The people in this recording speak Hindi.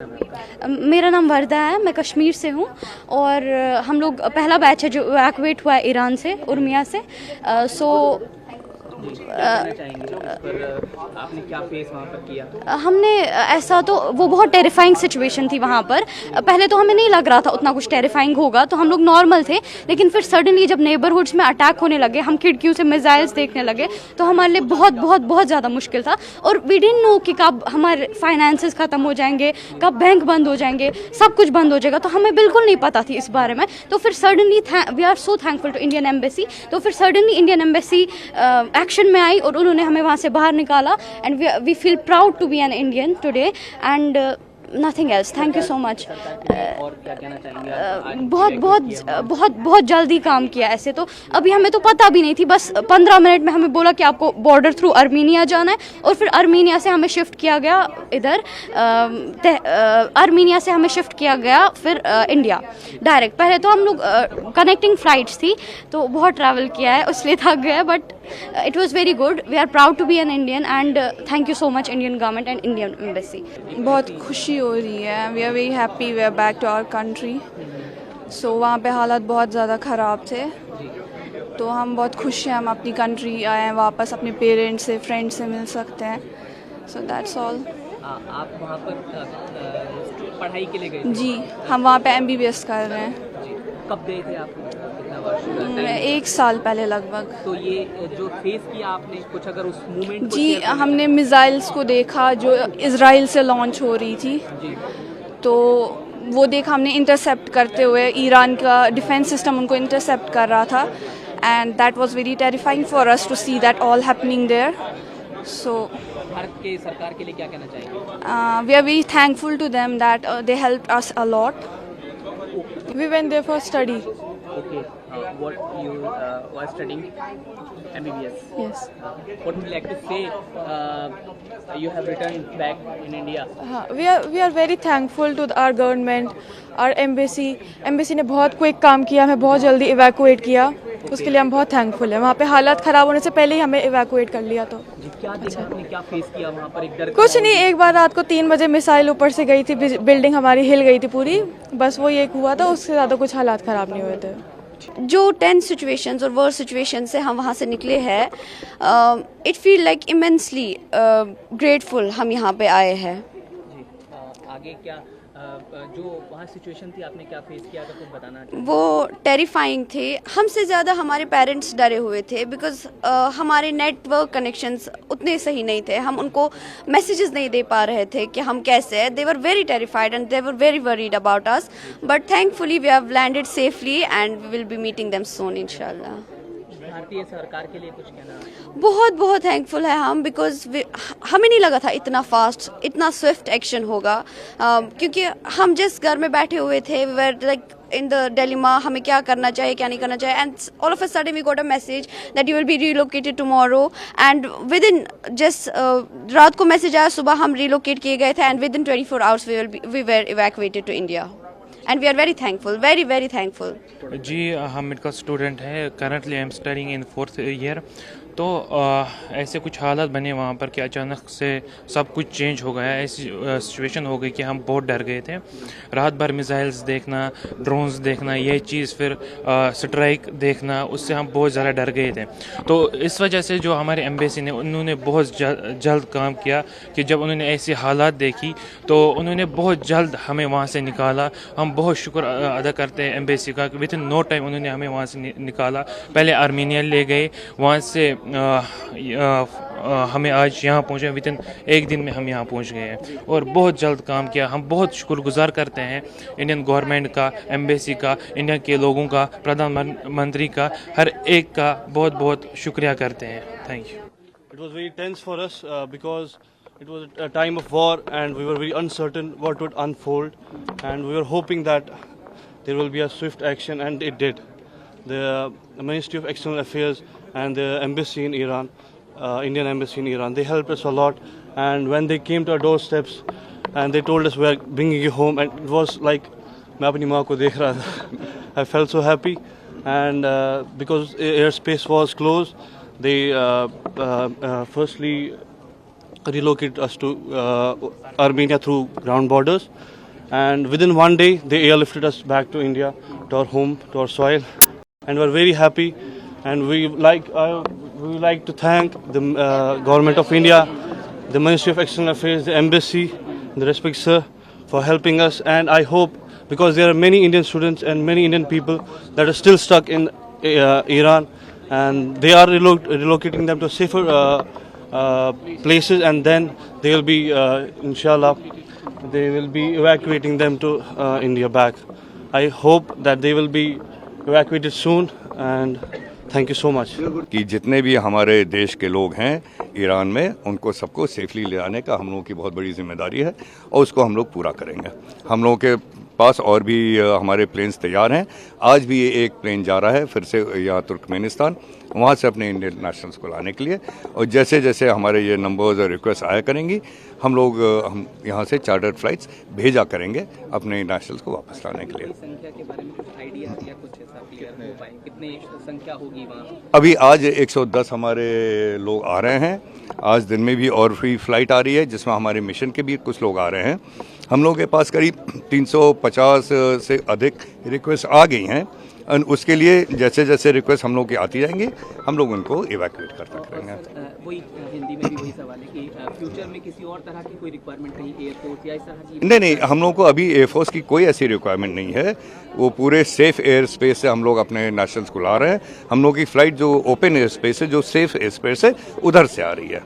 मेरा नाम वर्दा है, मैं कश्मीर से हूँ और हम लोग पहला बैच है जो इवैक्यूएट हुआ है ईरान से, उर्मिया से। सो आपने क्या फेस वहाँ पर किया? हमने ऐसा तो वो बहुत टेरिफाइंग सिचुएशन थी वहाँ पर। पहले तो हमें नहीं लग रहा था उतना कुछ टेरिफाइंग होगा, तो हम लोग नॉर्मल थे। लेकिन फिर सडनली जब नेबरहुड्स में अटैक होने लगे, हम खिड़कियों से मिसाइल्स देखने लगे, तो हमारे लिए बहुत बहुत बहुत ज़्यादा मुश्किल था। और वी डिडंट नो कि कब हमारे फाइनेंसेस ख़त्म हो जाएंगे, कब बैंक बंद हो जाएंगे, सब कुछ बंद हो जाएगा, तो हमें बिल्कुल नहीं पता थी इस बारे में। तो फिर suddenly we are so thankful to Indian embassy. तो फिर सडनली इंडियन एम्बेसी एक्शन में आई और उन्होंने हमें वहाँ से बाहर निकाला। And we feel proud to be an Indian today and nothing else. Thank you so much. और क्या कहना चाहेंगे? बहुत बहुत बहुत बहुत जल्दी काम किया। ऐसे तो अभी हमें तो पता भी नहीं थी, बस 15 मिनट में हमें बोला कि आपको बॉर्डर थ्रू अर्मीनिया जाना है, और फिर अर्मीनिया से हमें शिफ्ट किया गया इधर, अर्मीनिया से हमें शिफ्ट किया गया फिर इंडिया डायरेक्ट। पहले तो हम लोग कनेक्टिंग फ़्लाइट्स थी, तो बहुत ट्रैवल किया है, इसलिए थक गए, but it was very good. We are proud to be an Indian and thank you so much Indian government and Indian embassy. बहुत खुशी हो रही है। We are very happy, we are back to our country. So वहाँ पे हालात बहुत ज़्यादा ख़राब थे, तो हम बहुत खुश हैं, हम अपनी कंट्री आए हैं वापस, अपने पेरेंट्स से, फ्रेंड्स से मिल सकते हैं। So that's all. आप वहाँ पर पढ़ाई के लिए गए थे? जी, हम वहाँ पे MBBS कर रहे हैं। जी। कब गए थे आप? कितना वर्ष? 1 साल पहले लगभग। तो ये जो फेस किया आपने, कुछ अगर उस मूवमेंट जी, हमने मिसाइल्स को देखा जो इज़राइल से लॉन्च हो रही थी, जी तो वो देखा हमने इंटरसेप्ट करते हुए। ईरान का डिफेंस सिस्टम उनको इंटरसेप्ट कर रहा था, and that was very terrifying for us to see that all happening there. So Bharat के सरकार के लिए क्या कहना चाहेंगे? We are very thankful to them that they helped us a lot. We went there for study. Okay. What you were studying? MBBS. Yes. What would you like to say? You have returned back in India. We are very thankful to our government, our embassy. Embassy ने बहुत क्विक काम किया, हमें बहुत जल्दी इवैक्यूएट किया, उसके लिए हम बहुत थैंकफुल हैं। वहाँ पे हालात ख़राब होने से पहले ही हमें इवैक्यूएट कर लिया। तो जी, क्या देखा आपने, क्या फेस किया वहाँ पर? एक डर कुछ नहीं, एक बार रात को 3 बजे मिसाइल ऊपर से गई थी, बिल्डिंग हमारी हिल गई थी पूरी, बस वो एक हुआ था, उससे ज़्यादा कुछ हालात ख़राब नहीं हुए थे। जो टेंस सिचुएशंस और वर्स्ट सिचुएशन से हम वहाँ से निकले हैं, it feel like immensely grateful हम यहाँ पे आए हैं। जी। आगे क्या जो वहाँ सिचुएशन थी, आपने क्या फेस किया, अगर कुछ बताना चाहिए? वो टेरिफाइंग थे। हमसे ज़्यादा हमारे पेरेंट्स डरे हुए थे, बिकॉज हमारे नेटवर्क कनेक्शंस उतने सही नहीं थे, हम उनको मैसेजेस नहीं दे पा रहे थे कि हम कैसे हैं। They were very terrified and they were very worried about us, but thankfully we have landed safely and we will be meeting them soon इंशाल्लाह। भारतीय सरकार के लिए कुछ कहना? बहुत बहुत थैंकफुल है हम, बिकॉज हमें नहीं लगा था इतना फास्ट, इतना स्विफ्ट एक्शन होगा, क्योंकि हम जिस घर में बैठे हुए थे, we were like in the dilemma, हमें क्या करना चाहिए क्या नहीं करना चाहिए, and all of a sudden we got a message that you will be relocated tomorrow, and within just रात को मैसेज आया, सुबह हम रिलोकेट किए गए थे, and within 24 hours we were evacuated to India, and we are very thankful, very very thankful. जी, हम मेडिकल स्टूडेंट हैं, currently I am studying in 4th year. तो ऐसे कुछ हालात बने वहाँ पर कि अचानक से सब कुछ चेंज हो गया। ऐसी सिचुएशन हो गई कि हम बहुत डर गए थे। रात भर मिसाइल्स देखना, ड्रोन्स देखना, ये चीज़, फिर स्ट्राइक देखना, उससे हम बहुत ज़्यादा डर गए थे। तो इस वजह से जो हमारे एम्बेसी ने, उन्होंने बहुत जल्द काम किया कि जब उन्होंने ऐसी हालात देखी तो उन्होंने बहुत जल्द हमें वहाँ से निकाला। हम बहुत शुक्र अदा करते हैं एम्बेसी का कि विद इन नो टाइम उन्होंने हमें वहाँ से निकाला। पहले आर्मीनिया ले गए, वहाँ से हमें आज यहाँ पहुँचे, विद इन 1 दिन में हम यहाँ पहुँच गए हैं और बहुत जल्द काम किया। हम बहुत शुक्रगुजार करते हैं इंडियन गवर्नमेंट का, एम्बेसी का, इंडिया के लोगों का, प्रधानमंत्री का, हर एक का बहुत बहुत शुक्रिया करते हैं। Thank you. It was very tense for us because it was a time of war and we were very uncertain what would unfold, and we were hoping that there will be a swift action, and it did. The Ministry of External Affairs and the embassy in Iran, Indian embassy in Iran, they helped us a lot, and when they came to our doorsteps and they told us we are bringing you home, and it was like मैं अपनी माँ को देख रहा था। I felt so happy, and because airspace was closed, they firstly relocated us to Armenia through ground borders. And within one day, they airlifted us back to India, to our home, to our soil. And we're very happy. And we like to thank the government of India, the Ministry of External Affairs, the embassy, the respected sir, for helping us. And I hope, because there are many Indian students and many Indian people that are still stuck in Iran, and they are relocating them to safer places, and then they will be, inshallah, they will be evacuating them to India back. I hope that they will be evacuated soon, and thank you so much. कि जितने भी हमारे देश के लोग हैं ईरान में, उनको सबको सेफली ले आने का हम लोगों की बहुत बड़ी जिम्मेदारी है और उसको हम लोग पूरा करेंगे। हम लोगों के पास और भी हमारे प्लेन्स तैयार हैं। आज भी एक प्लेन जा रहा है फिर से यहाँ तुर्कमेनिस्तान, वहाँ से अपने इंडियन नेशनल्स को लाने के लिए। और जैसे जैसे हमारे ये नंबर्स और रिक्वेस्ट आया करेंगी, हम यहाँ से चार्टर्ड फ्लाइट्स भेजा करेंगे अपने नेशनल्स को वापस लाने के लिए। संख्या के बारे में कुछ आइडिया या कुछ ऐसा क्लियर हो पाए, कितनी संख्या होगी वहाँ? अभी आज 110 हमारे लोग आ रहे हैं। आज दिन में भी और फ्री फ्लाइट आ रही है, जिसमें हमारे मिशन के भी कुछ लोग आ रहे हैं। हम लोगों के पास करीब 350 से अधिक रिक्वेस्ट आ गई हैं, और उसके लिए जैसे जैसे रिक्वेस्ट हम लोग की आती जाएंगी, हम लोग उनको इवैक्यूएट करता करेंगे। वही हिंदी में भी वही सवाल है कि फ्यूचर में किसी और तरह की कोई रिक्वायरमेंट कहीं एयरफोर्स या इस तरह की? नहीं, हम लोगों को अभी एयरफोर्स की कोई ऐसी रिक्वायरमेंट नहीं है। वो पूरे सेफ एयर स्पेस से हम लोग अपने नेशनल्स को ला रहे हैं। हम लोग की फ़्लाइट जो ओपन एयर स्पेस है, जो सेफ एयर स्पेस है, उधर से आ रही है।